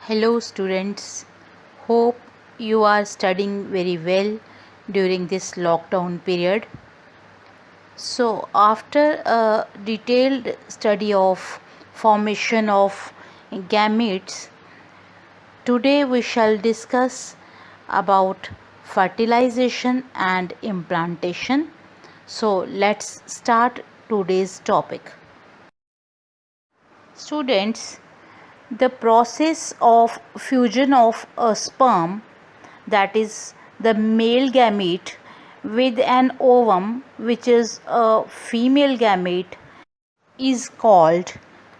Hello, students. Hope you are studying very well during this lockdown period. So, after a detailed study of formation of gametes, today we shall discuss about fertilization and implantation. So, let's start today's topic. Students, the process of fusion of a sperm, that is the male gamete, with an ovum which is a female gamete, is called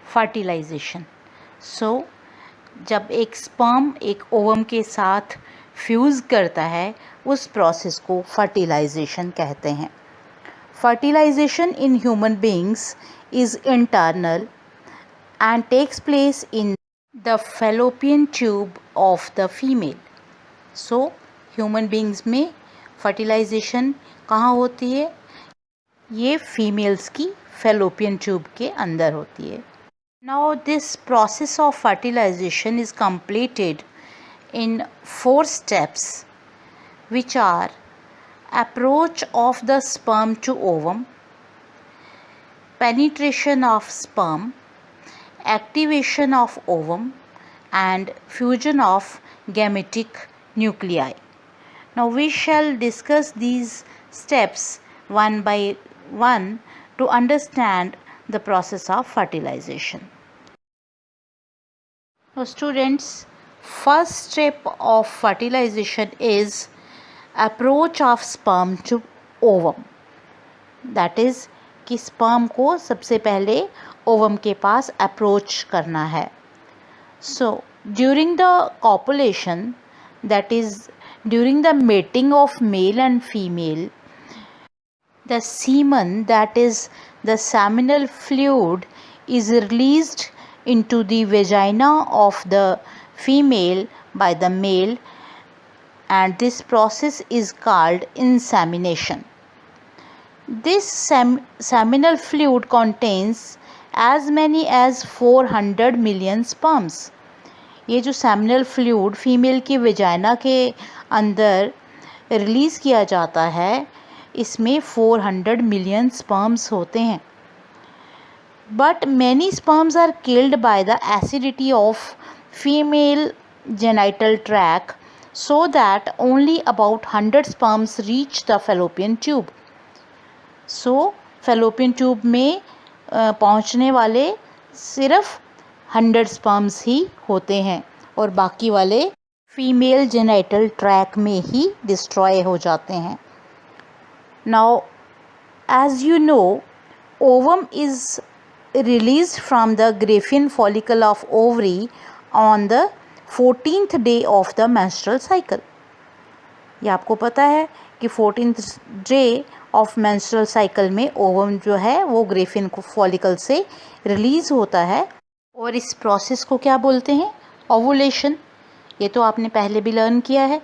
fertilization. So जब एक sperm एक ovum के साथ fuse करता है उस process को fertilisation कहते हैं. Fertilization in human beings is internal and takes place in the fallopian tube of the female. So, human beings में fertilization कहाँ होती है? ये females की fallopian tube के अंदर होती है. Now, this process of fertilization is completed in 4 steps, which are approach of the sperm to ovum, penetration of sperm, activation of ovum, and fusion of gametic nuclei. Now we shall discuss these steps one by one to understand the process of fertilization. Now students, first step of fertilization is approach of sperm to ovum. That is कि sperm को सबसे पहले ovum के पास approach करना है. So during the copulation, that is during the mating of male and female, the semen, that is the seminal fluid, is released into the vagina of the female by the male, and this process is called insemination. This seminal fluid contains as many as 400 million sperms. ये जो seminal fluid female की vagina के अंदर release किया जाता है इसमें 400 million sperms होते हैं. But many sperms are killed by the acidity of female genital tract, so that only about 100 sperms reach the fallopian tube. So fallopian tube में पहुंचने वाले सिर्फ 100 स्पर्म्स ही होते हैं और बाकी वाले फीमेल जेनाइटल ट्रैक में ही डिस्ट्रॉय हो जाते हैं. Now as you know, ovum is released from the Graafian follicle of ovary on the 14th day of the menstrual cycle. ये आपको पता है कि 14th day of menstrual cycle में ओवम जो है वो ग्रेफियन फॉलिकल से रिलीज़ होता है और इस प्रोसेस को क्या बोलते हैं? ओवुलेशन. ये तो आपने पहले भी लर्न किया है.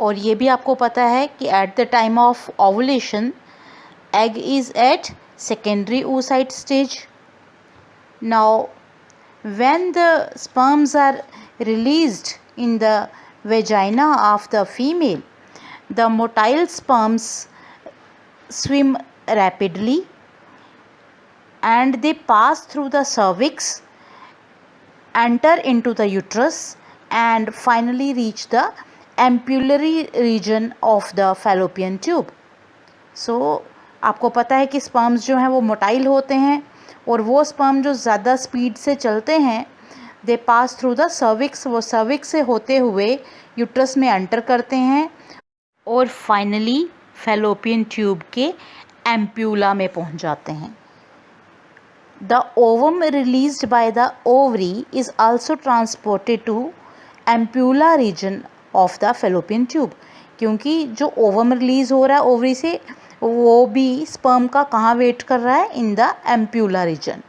और ये भी आपको पता है कि at the time of ovulation egg is at secondary oocyte stage. Now when the sperms are released in the vagina of the female, the motile sperms swim rapidly and they pass through the cervix, enter into the uterus and finally reach the ampullary region of the fallopian tube. So आपको पता है कि sperms जो हैं वो motile होते हैं और वो स्पर्म जो ज़्यादा स्पीड से चलते हैं they pass through the cervix, वो सर्विक्स से होते हुए यूट्रस में एंटर करते हैं और फाइनली फैलोपियन ट्यूब के एम्प्यूला में पहुंच जाते हैं. The ovum released by the ovary is also transported to ampulla region of the fallopian tube. क्योंकि जो ओवम रिलीज़ हो रहा है ओवरी से वो भी स्पर्म का कहाँ वेट कर रहा है? In the ampulla region.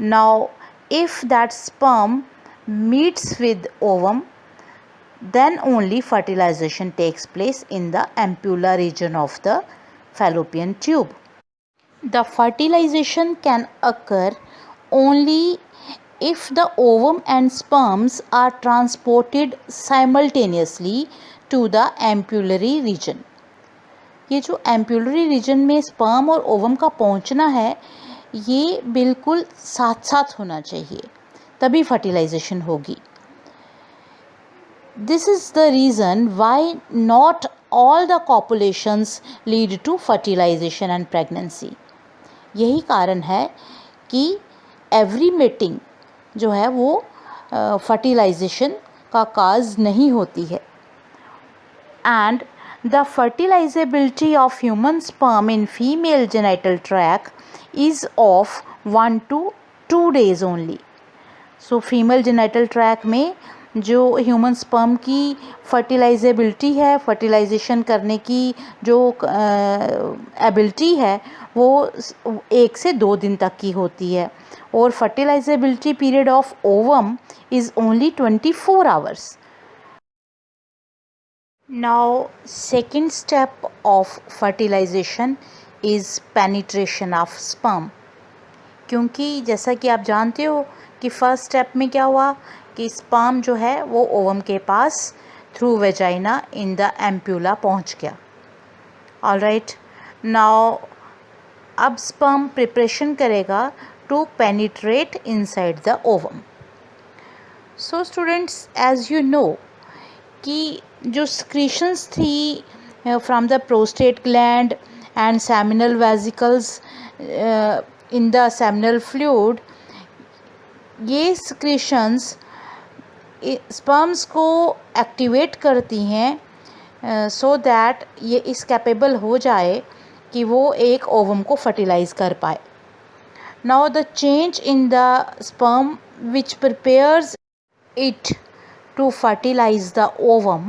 Now if that sperm meets with ovum, then only fertilization takes place in the ampulla region of the fallopian tube. The fertilization can occur only if the ovum and sperms are transported simultaneously to the ampullary region. ये जो ampullary region में sperm और ovum का पहुंचना है ये बिल्कुल साथ साथ होना चाहिए, तभी फर्टिलाइजेशन होगी. This is the reason why not all the copulations lead to fertilization and pregnancy. यही कारण है कि एवरी मेटिंग जो है वो फर्टिलाइजेशन का काज नहीं होती है. And the fertilizability of human sperm in female genital tract is of 1 to 2 days only. So female genital tract में जो ह्यूमन स्पर्म की फर्टिलाइजेबिलिटी है, फर्टिलाइजेशन करने की जो एबिलिटी है वो 1 से 2 दिन तक की होती है, और fertilizability period of ovum is only 24 hours. Now second step of fertilization is penetration of sperm. क्योंकि जैसा कि आप जानते हो कि फर्स्ट स्टेप में क्या हुआ कि स्पर्म जो है वो ओवम के पास through vagina in the ampulla पहुंच गया. ऑलराइट, नाउ अब स्पर्म प्रिपरेशन करेगा to penetrate inside the ovum. So students, as you know कि जो सिक्रीशंस थी from the prostate gland and seminal vesicles in the seminal fluid, ये secretions sperms को activate करती हैं सो दैट ये इस कैपेबल हो जाए कि वो एक ओवम को फर्टिलाइज कर पाए. Now the change in the sperm which prepares it to fertilize the ovum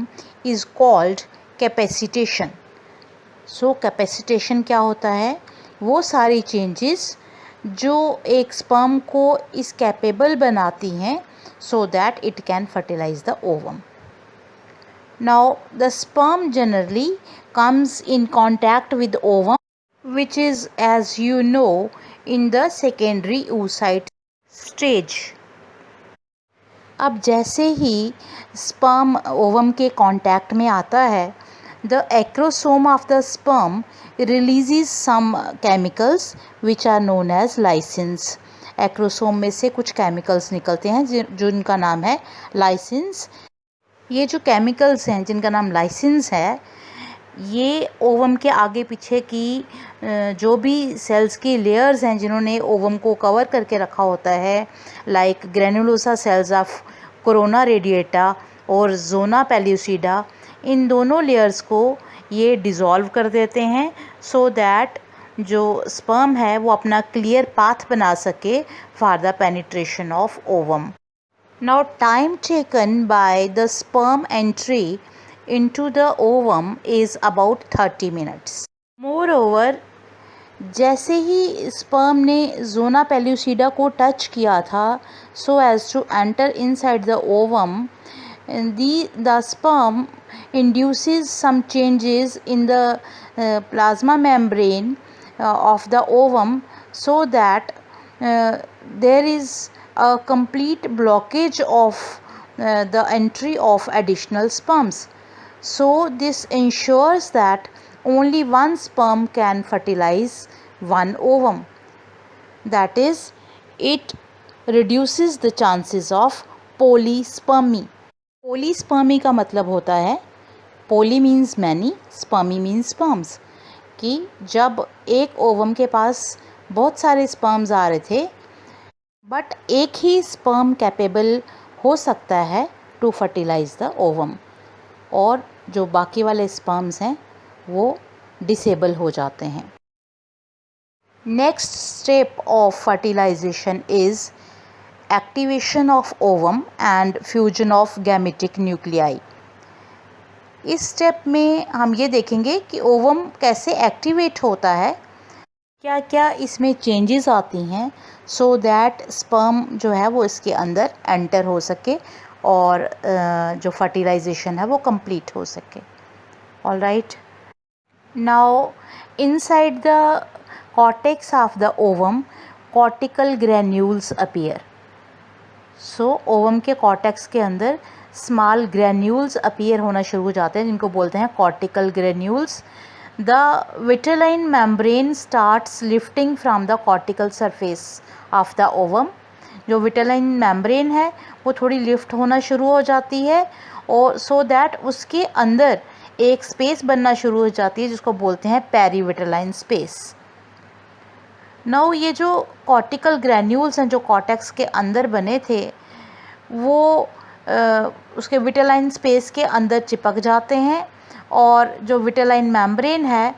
is called capacitation. So capacitation क्या होता है? वो सारी changes जो एक sperm को इस capable बनाती हैं so that it can fertilize the ovum. Now the sperm generally comes in contact with ovum, which is, as you know, in the secondary oocyte stage. अब जैसे ही स्पर्म ओवम के कांटेक्ट में आता है, the acrosome of the sperm releases some chemicals which are known as lysins. Acrosome में से कुछ केमिकल्स निकलते हैं जिनका नाम है लाइसिन्स. ये जो केमिकल्स हैं जिनका नाम लाइसिन्स है, ये ओवम के आगे पीछे की जो भी सेल्स की लेयर्स हैं जिन्होंने ओवम को कवर करके रखा होता है, like granulosa cells of corona radiata और जोना पेल्यूसिडा, इन दोनों लेयर्स को ये डिज़ोल्व कर देते हैं सो दैट जो स्पर्म है वो अपना क्लियर पाथ बना सके for the penetration of ovum. Now time taken by the sperm entry into the ovum is about 30 minutes. Moreover, जैसे ही स्पर्म ने जोना पेल्यूसिडा को टच किया था so as to enter inside the ovum, the sperm induces some changes in the plasma membrane of the ovum so that there is a complete blockage of the entry of additional sperms. So this ensures that only one sperm can fertilize one ovum. That is, it reduces the chances of polyspermy. Polyspermy का मतलब होता है, poly means many, spermy means sperms, कि जब एक ovum के पास बहुत सारे स्पर्म्स आ रहे थे बट एक ही स्पर्म कैपेबल हो सकता है टू फर्टिलाइज द ओवम, और जो बाकी वाले स्पर्म्स हैं वो डिसेबल हो जाते हैं. Next step of fertilization is activation of ovum and fusion of gametic nuclei. इस स्टेप में हम ये देखेंगे कि ओवम कैसे एक्टिवेट होता है, क्या क्या इसमें चेंजेस आती हैं सो दैट स्पर्म जो है वो इसके अंदर एंटर हो सके और जो फर्टिलाइजेशन है वो कंप्लीट हो सके. Alright, now inside the cortex of the ovum cortical granules appear. So ovum के कॉर्टेक्स के अंदर स्मॉल ग्रेन्यूल्स अपीयर होना शुरू हो जाते हैं जिनको बोलते हैं cortical granules. The vitelline membrane starts lifting from the cortical surface of the ovum. जो विटेलाइन मेम्ब्रेन है वो थोड़ी लिफ्ट होना शुरू हो जाती है और सो दैट उसके अंदर एक स्पेस बनना शुरू हो जाती है जिसको बोलते हैं पेरीविटेलाइन स्पेस. नाउ ये जो कॉर्टिकल ग्रैन्यूल्स हैं जो कॉर्टेक्स के अंदर बने थे वो उसके विटेलाइन स्पेस के अंदर चिपक जाते हैं और जो विटेलाइन मेम्ब्रेन है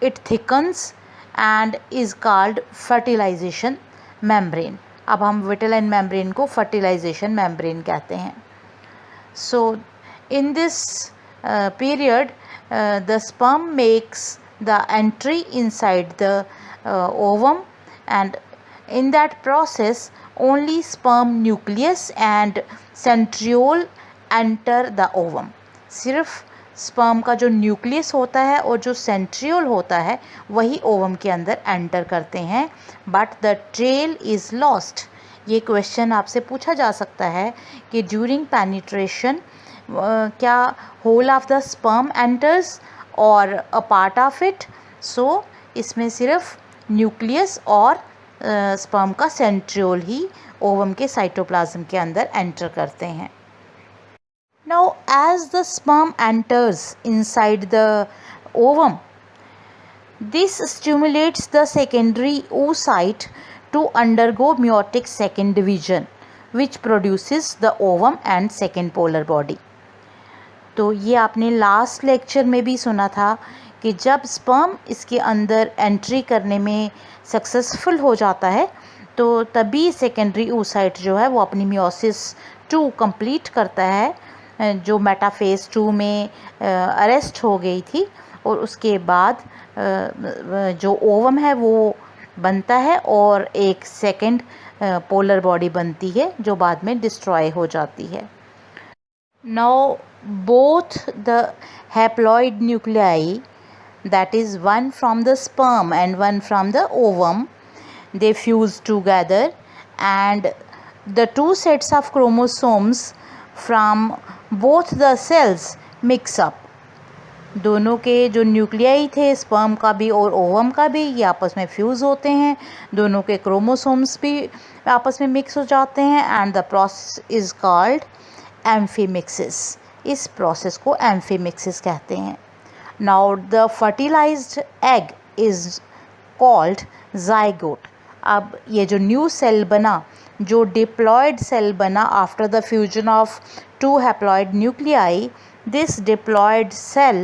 it thickens and is called fertilization membrane. अब हम विटेलाइन मेम्ब्रेन को फर्टिलाइजेशन मेम्ब्रेन कहते हैं. So in this period the sperm makes the entry inside the ovum, and in that process only sperm nucleus and centriole enter the ovum. सिर्फ sperm का जो nucleus होता है और जो सेंट्रियोल होता है वही ओवम के अंदर एंटर करते हैं. But the trail is lost. ये क्वेश्चन आपसे पूछा जा सकता है कि ड्यूरिंग पेनिट्रेशन क्या whole of the sperm enters और a part of it. So इसमें सिर्फ न्यूक्लियस और स्पर्म का सेंट्रियोल ही ओवम के साइटोप्लाज्म के अंदर एंटर करते हैं. Now as the sperm enters inside the ovum this stimulates the secondary oocyte to undergo meiotic second division which produces the ovum and second polar body. तो ये आपने लास्ट लेक्चर में भी सुना था कि जब स्पर्म इसके अंदर एंट्री करने में सक्सेसफुल हो जाता है तो तभी सेकेंडरी oocyte जो है वो अपनी मियोसिस 2 कंप्लीट करता है जो मेटाफेज 2 में अरेस्ट हो गई थी और उसके बाद जो ओवम है वो बनता है और एक सेकेंड पोलर बॉडी बनती है जो बाद में डिस्ट्रॉय हो जाती है. Now both the haploid nuclei, that is one from the sperm and one from the ovum, they fuse together and the two sets of chromosomes from both the cells mix up. दोनों के जो nuclei थे sperm का भी और ovum का भी ये आपस में फ्यूज़ होते हैं. दोनों के क्रोमोसोम्स भी आपस में मिक्स हो जाते हैं and the process is called amphimixis. इस प्रोसेस को एम्फीमिक्सिस कहते हैं. Now the fertilized egg is called zygote. अब ये जो न्यू सेल बना जो डिप्लॉयड सेल बना after the fusion of 2 haploid nuclei, this diploid cell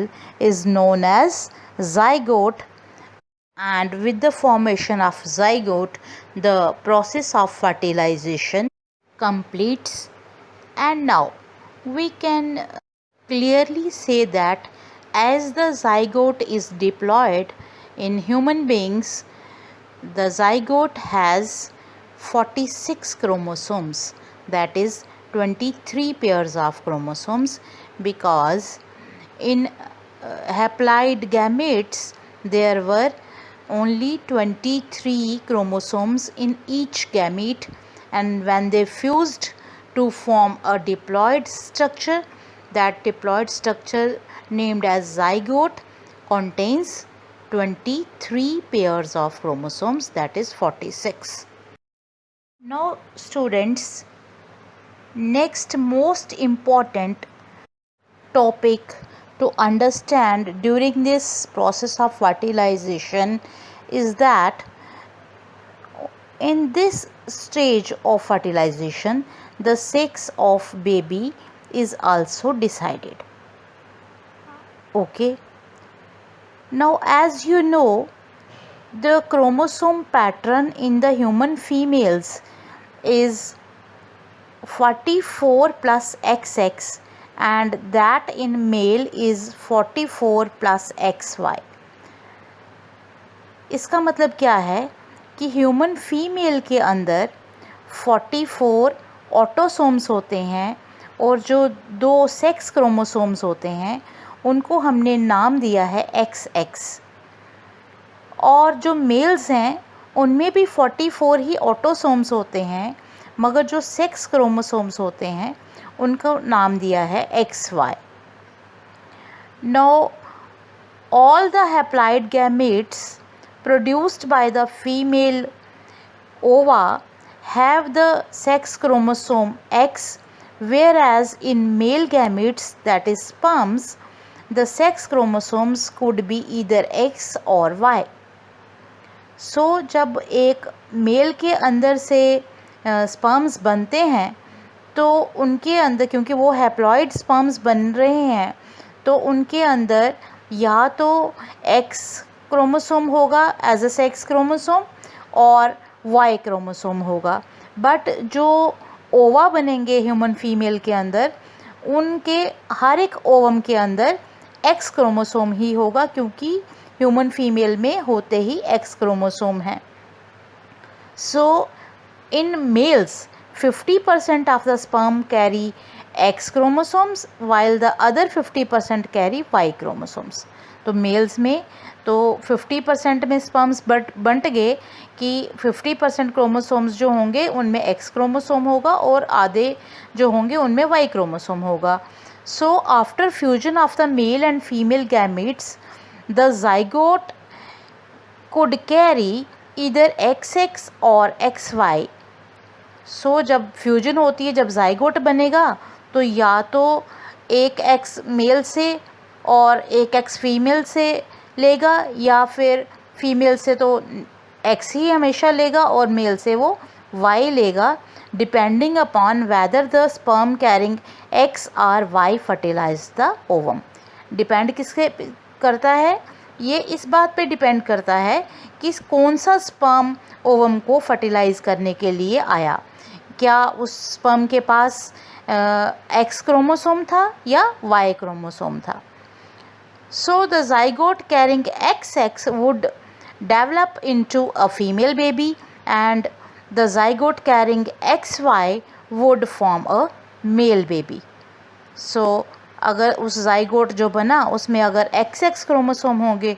is known as zygote, and with the formation of zygote the process of fertilization completes. And now we can clearly say that as the zygote is diploid in human beings, the zygote has 46 chromosomes, that is 23 pairs of chromosomes, because in haploid gametes there were only 23 chromosomes in each gamete, and when they fused to form a diploid structure, that diploid structure named as zygote contains 23 pairs of chromosomes, that is 46. Now students, next most important topic to understand during this process of fertilization is that in this stage of fertilization the sex of baby is also decided. Okay, now as you know the chromosome pattern in the human females is 44 plus XX and that in male is 44 plus XY. इसका मतलब क्या है कि human female के अंदर 44 autosomes होते हैं और जो 2 सेक्स क्रोमोसोम्स होते हैं उनको हमने नाम दिया है XX, और जो मेल्स हैं उनमें भी 44 ही ऑटोसोम्स होते हैं मगर जो सेक्स क्रोमोसोम्स होते हैं उनको नाम दिया है XY. Now all the haploid gametes produced by the female ova have the sex chromosome X, whereas in male gametes, that is sperms, the sex chromosomes could be either X or Y. So जब एक mail के अंदर से sperms बनते हैं तो उनके अंदर, क्योंकि वो हैप्लॉइड स्पर्म्स बन रहे हैं, तो उनके अंदर या तो X क्रोमोसोम होगा एज अ सेक्स क्रोमोसोम और Y क्रोमोसोम होगा. बट जो ओवा बनेंगे ह्यूमन फीमेल के अंदर, उनके हर एक ओवम के अंदर X क्रोमोसोम ही होगा, क्योंकि ह्यूमन फीमेल में होते ही X क्रोमोसोम हैं. So in males 50% of the sperm carry X chromosomes while the other 50% carry Y chromosomes. तो मेल्स में तो 50% में स्पर्म्स बंट गए कि 50% क्रोमोसोम्स जो होंगे उनमें X क्रोमोसोम होगा और आधे जो होंगे उनमें Y क्रोमोसोम होगा. So after fusion of the male and female gametes, the zygote could carry either XX और XY. सो जब फ्यूजन होती है, जब ज़ाइगोट बनेगा, तो या तो एक X मेल से और एक X फीमेल से लेगा, या फिर फीमेल से तो X ही हमेशा लेगा और मेल से वो Y लेगा, depending upon whether the sperm carrying X और Y fertilize the ovum. Depend किसके करता है? ये इस बात पे डिपेंड करता है कि कौन सा स्पर्म ओवम को फर्टिलाइज करने के लिए आया. क्या उस स्पर्म के पास X क्रोमोसोम था या Y क्रोमोसोम था. So the zygote carrying XX would develop into a female baby and the zygote carrying XY would form a male baby. So अगर उस ज़ाइगोट जो बना उसमें अगर XX क्रोमोसोम होंगे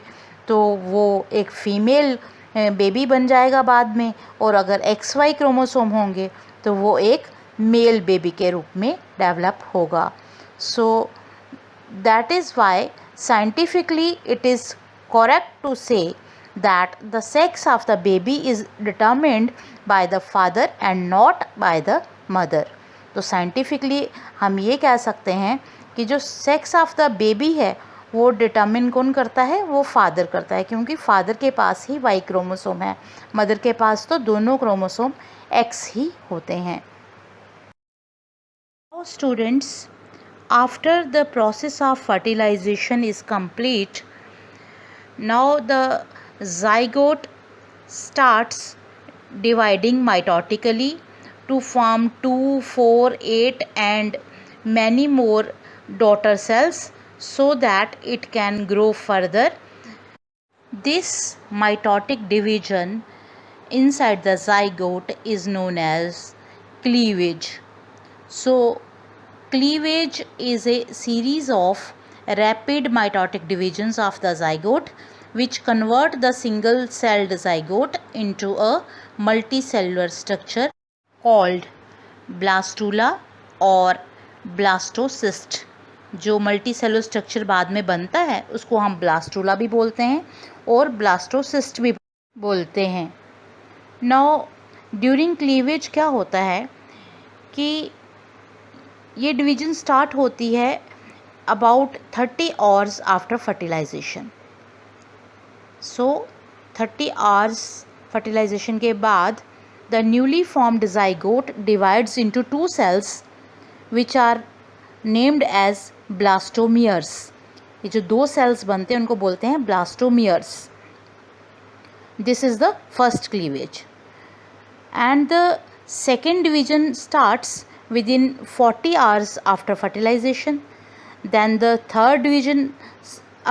तो वो एक फ़ीमेल बेबी बन जाएगा बाद में, और अगर XY क्रोमोसोम होंगे तो वो एक मेल बेबी के रूप में डेवलप होगा. So that is why scientifically it is correct to say that the sex of the baby is determined by the father and not by the mother. तो scientifically हम ये कह सकते हैं कि जो सेक्स ऑफ द बेबी है वो डिटर्मिन कौन करता है? वो फादर करता है, क्योंकि फादर के पास ही Y क्रोमोसोम है, मदर के पास तो दोनों क्रोमोसोम X ही होते हैं. Now students, after the process of fertilization is complete, now the zygote starts dividing mitotically to form 2, 4, 8 and many more daughter cells so that it can grow further. This mitotic division inside the zygote is known as cleavage. So cleavage is a series of rapid mitotic divisions of the zygote which convert the single celled zygote into a multicellular structure called blastula or blastocyst. जो multi cellular structure बाद में बनता है उसको हम blastula भी बोलते हैं और ब्लास्टोसिस्ट भी बोलते हैं. नाउ ड्यूरिंग क्लीवेज क्या होता है कि ये डिवीजन स्टार्ट होती है about 30 hours after fertilization. So 30 hours fertilization के बाद the newly formed zygote divides into 2 cells which are named as blastomeres. ये जो 2 cells बनते हैं उनको बोलते हैं blastomeres. This is the first cleavage and the second division starts within 40 hours after fertilization. Then the third division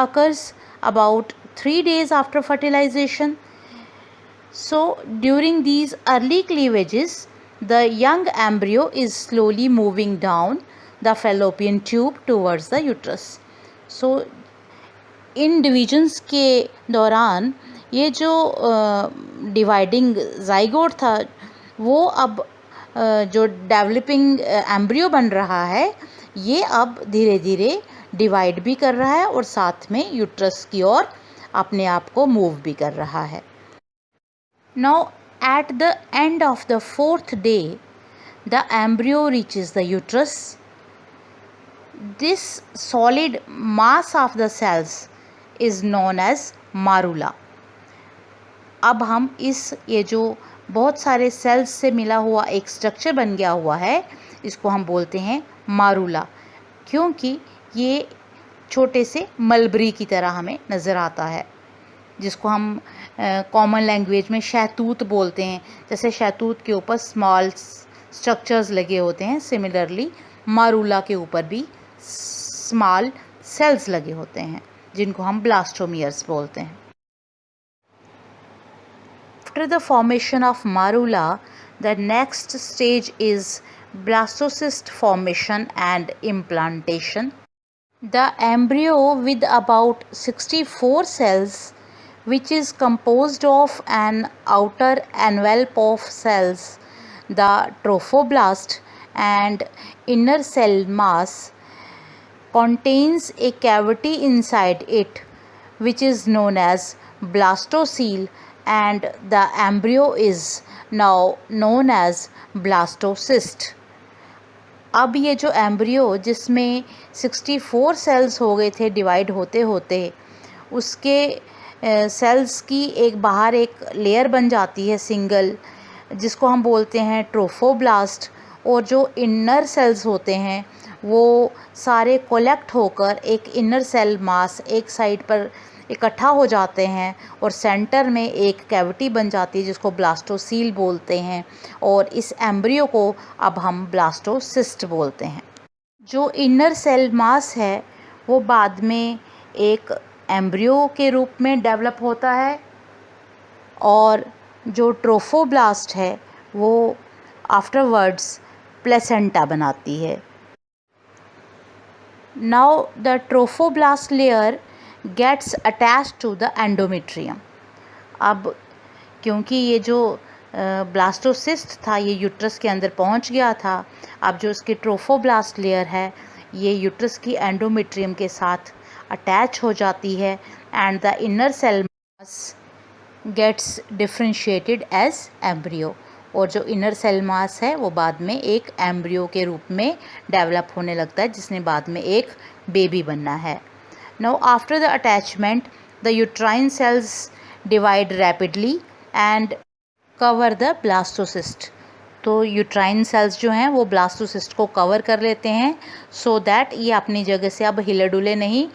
occurs about 3 days after fertilization. So during these early cleavages, the young embryo is slowly moving down the fallopian tube towards the uterus. So in divisions के दौरान ये जो dividing zygote था वो अब जो developing embryo बन रहा है ये अब धीरे धीरे डिवाइड भी कर रहा है और साथ में यूट्रस की ओर अपने आप को मूव भी कर रहा है. Now at the end of the 4th day the embryo reaches the uterus. This solid mass of the cells is known as marula. अब हम ये जो बहुत सारे सेल्स से मिला हुआ एक स्ट्रक्चर बन गया हुआ है इसको हम बोलते हैं मारूला, क्योंकि ये छोटे से मलबरी की तरह हमें नज़र आता है, जिसको हम कॉमन लैंग्वेज में शहतूत बोलते हैं. जैसे शहतूत के ऊपर स्मॉल स्ट्रक्चर्स लगे होते हैं, सिमिलरली मारूला के ऊपर भी स्मॉल सेल्स लगे होते हैं जिनको हम ब्लास्टोमियर्स बोलते हैं. After the formation of marula, the next stage is blastocyst formation and implantation. The embryo with about 64 cells, which is composed of an outer envelope of cells, the trophoblast, and inner cell mass, contains a cavity inside it which is known as blastocele, and the embryo is now known as blastocyst. अब ये जो embryo जिसमें 64 sales हो गए थे divide होते होते, उसके सेल्स की एक बाहर एक लेयर बन जाती है सिंगल, जिसको हम बोलते हैं ट्रोफोब्लास्ट, और जो इनर सेल्स होते हैं वो सारे कोलेक्ट होकर एक इनर सेल मास एक साइड पर इकट्ठा हो जाते हैं और सेंटर में एक कैविटी बन जाती है जिसको ब्लास्टोसील बोलते हैं, और इस एम्ब्रियो को अब हम ब्लास्टोसिस्ट बोलते हैं. जो इनर सेल मास है वो बाद में एक एम्ब्रियो के रूप में डेवलप होता है, और जो ट्रोफोब्लास्ट है वो आफ्टरवर्ड्स प्लेसेंटा बनाती है. Now the trophoblast layer gets attached to the endometrium. अब क्योंकि ये जो ब्लास्टोसिस्ट था ये यूट्रस के अंदर पहुंच गया था, अब जो इसकी ट्रोफोब्लास्ट लेयर है ये यूट्रस की एंडोमेट्रियम के साथ अटैच हो जाती है, and the inner cell mass gets differentiated as embryo, और जो इनर सेल मास है वो बाद में एक एम्ब्रियो के रूप में डेवलप होने लगता है जिसने बाद में एक बेबी बनना है. Now after the attachment, the uterine cells divide rapidly and cover the blastocyst. तो यूट्राइन सेल्स जो हैं वो ब्लास्टोसिस्ट को कवर कर लेते हैं सो दैट ये अपनी जगह से अब हिले डुले नहीं,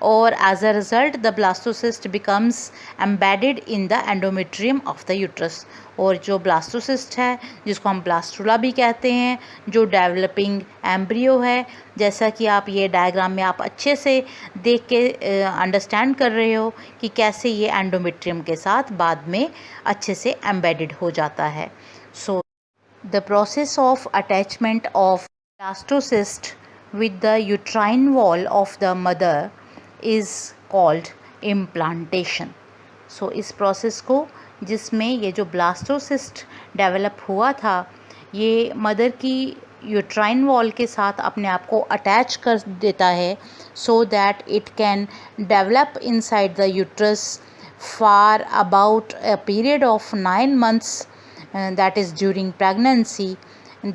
और as a result the blastocyst becomes embedded in the endometrium of the uterus. और जो ब्लास्टोसिस्ट है जिसको हम ब्लास्टुला भी कहते हैं, जो डेवलपिंग एम्ब्रियो है, जैसा कि आप ये डायग्राम में आप अच्छे से देख के अंडरस्टैंड कर रहे हो कि कैसे ये एंडोमेट्रियम के साथ बाद में अच्छे से एम्बेडेड हो जाता है. So the process of attachment of blastocyst with the uterine wall of the mother is called implantation. So इस प्रोसेस को जिसमें ये जो ब्लास्टोसिस्ट डेवलप हुआ था ये मदर की यूट्राइन वॉल के साथ अपने आप को अटैच कर देता है so that it can develop inside the uterus for about a period of 9 months, that is during pregnancy.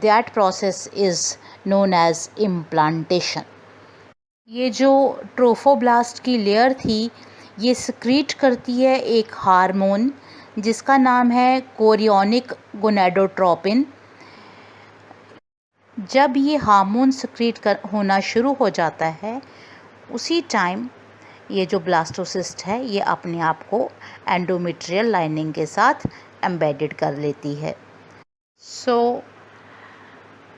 That process is known as implantation. ये जो ट्रोफोब्लास्ट की लेयर थी ये सिक्रीट करती है एक हार्मोन जिसका नाम है कोरियोनिक गोनेडोट्रोपिन. जब ये हार्मोन सिक्रीट होना शुरू हो जाता है उसी टाइम ये जो ब्लास्टोसिस्ट है ये अपने आप को एंडोमेट्रियल लाइनिंग के साथ एम्बेडेड कर लेती है. सो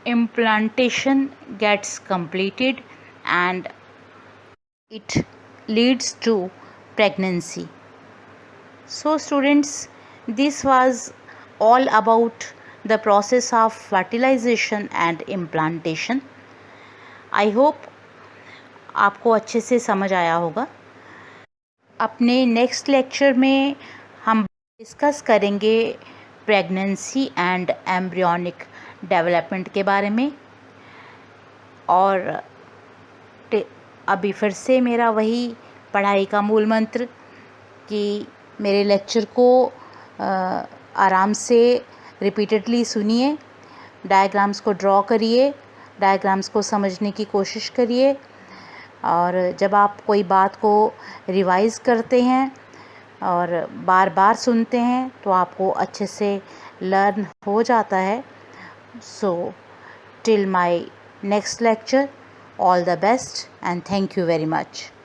implantation gets completed and it leads to pregnancy. So students, this was all about the process of fertilization and implantation. I hope आपको अच्छे से समझ आया होगा. अपने नेक्स्ट लेक्चर में हम डिस्कस करेंगे प्रेगनेंसी एंड एम्ब्रियोनिक डेवलपमेंट के बारे में। और अभी फिर से मेरा वही पढ़ाई का मूल मंत्र कि मेरे लेक्चर को आराम से रिपीटेडली सुनिए, डायग्राम्स को ड्रॉ करिए, डायग्राम्स को समझने की कोशिश करिए। और जब आप कोई बात को रिवाइज़ करते हैं और बार बार सुनते हैं तो आपको अच्छे से लर्न हो जाता है। So till my next lecture, all the best and thank you very much.